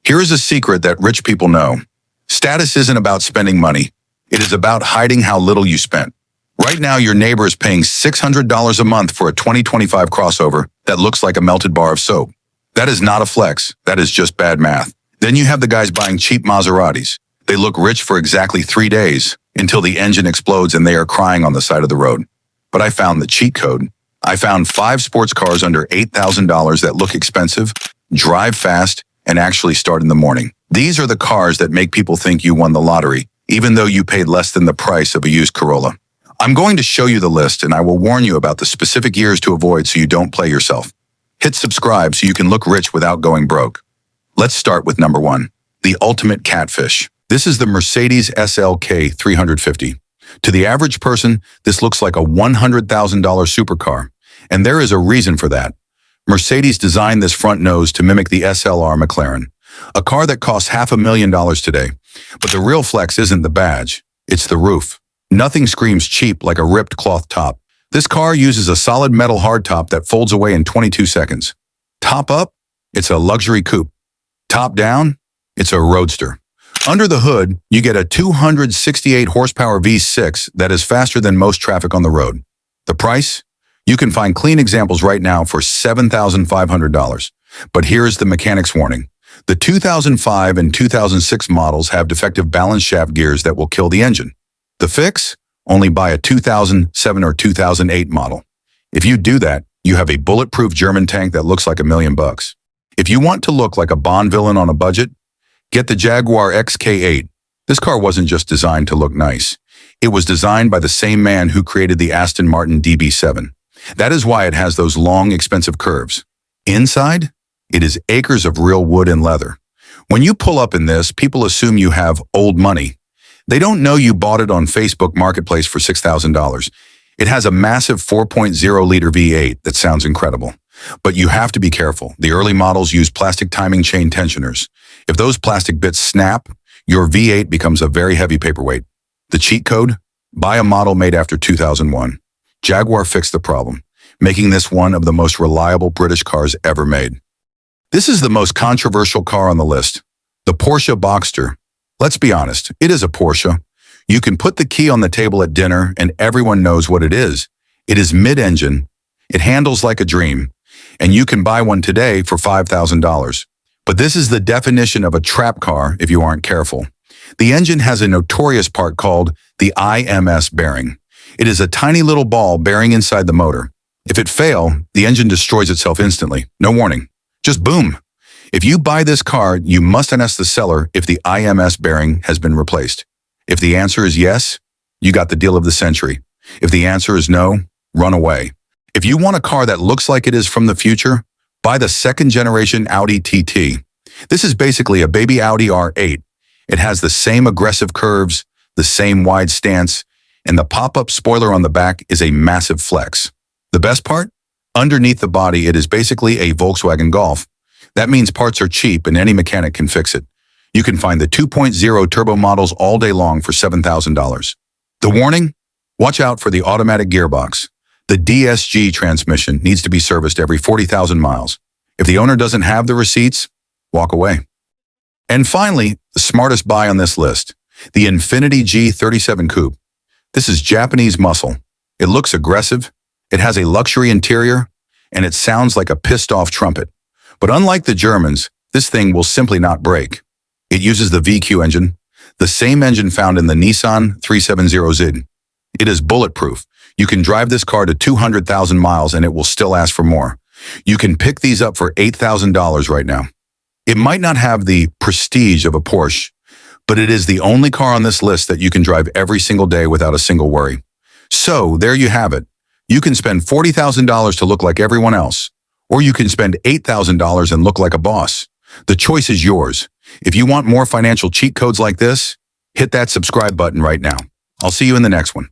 Here is a secret that rich people know. Status isn't about spending money. It is about hiding how little you spent. Right now, your neighbor is paying $600 a month for a 2025 crossover that looks like a melted bar of soap. That is not a flex. That is just bad math. Then you have the guys buying cheap Maseratis. They look rich for exactly 3 days until the engine explodes and they are crying on the side of the road. But I found the cheat code. I found 5 sports cars under $8,000 that look expensive, drive fast, and actually start in the morning. These are the cars that make people think you won the lottery, even though you paid less than the price of a used Corolla. I'm going to show you the list, and I will warn you about the specific years to avoid so you don't play yourself. Hit subscribe so you can look rich without going broke. Let's start with number 1, the ultimate catfish. This is the Mercedes SLK 350. To the average person, this looks like a $100,000 supercar, and there is a reason for that. Mercedes designed this front nose to mimic the SLR McLaren, a car that costs $500,000 today. But the real flex isn't the badge, it's the roof. Nothing screams cheap like a ripped cloth top. This car uses a solid metal hardtop that folds away in 22 seconds. Top up, it's a luxury coupe. Top down, it's a roadster. Under the hood, you get a 268 horsepower V6 that is faster than most traffic on the road. The price? You can find clean examples right now for $7,500. But here's the mechanic's warning. The 2005 and 2006 models have defective balance shaft gears that will kill the engine. The fix? Only buy a 2007 or 2008 model. If you do that, you have a bulletproof German tank that looks like $1 million. If you want to look like a Bond villain on a budget, get the Jaguar XK8. This car wasn't just designed to look nice. It was designed by the same man who created the Aston Martin DB7. That is why it has those long, expensive curves. Inside, it is acres of real wood and leather. When you pull up in this, people assume you have old money. They don't know you bought it on Facebook Marketplace for $6,000. It has a massive 4.0-liter V8 that sounds incredible. But you have to be careful. The early models use plastic timing chain tensioners. If those plastic bits snap, your V8 becomes a very heavy paperweight. The cheat code? Buy a model made after 2001. Jaguar fixed the problem, making this one of the most reliable British cars ever made. This is the most controversial car on the list, the Porsche Boxster. Let's be honest, it is a Porsche. You can put the key on the table at dinner and everyone knows what it is. It is mid-engine, it handles like a dream, and you can buy one today for $5,000. But this is the definition of a trap car if you aren't careful. The engine has a notorious part called the IMS bearing. It is a tiny little ball bearing inside the motor. If it fails, the engine destroys itself instantly. No warning. Just boom. If you buy this car, you must ask the seller if the IMS bearing has been replaced. If the answer is yes, you got the deal of the century. If the answer is no, run away. If you want a car that looks like it is from the future, buy the second-generation Audi TT. This is basically a baby Audi R8. It has the same aggressive curves, the same wide stance, and the pop-up spoiler on the back is a massive flex. The best part? Underneath the body, it is basically a Volkswagen Golf. That means parts are cheap and any mechanic can fix it. You can find the 2.0 turbo models all day long for $7,000. The warning? Watch out for the automatic gearbox. The DSG transmission needs to be serviced every 40,000 miles. If the owner doesn't have the receipts, walk away. And finally, the smartest buy on this list, the Infiniti G37 Coupe. This is Japanese muscle. It looks aggressive, it has a luxury interior, and it sounds like a pissed-off trumpet. But unlike the Germans, this thing will simply not break. It uses the VQ engine, the same engine found in the Nissan 370Z. It is bulletproof. You can drive this car to 200,000 miles and it will still ask for more. You can pick these up for $8,000 right now. It might not have the prestige of a Porsche, but it is the only car on this list that you can drive every single day without a single worry. So there you have it. You can spend $40,000 to look like everyone else, or you can spend $8,000 and look like a boss. The choice is yours. If you want more financial cheat codes like this, hit that subscribe button right now. I'll see you in the next one.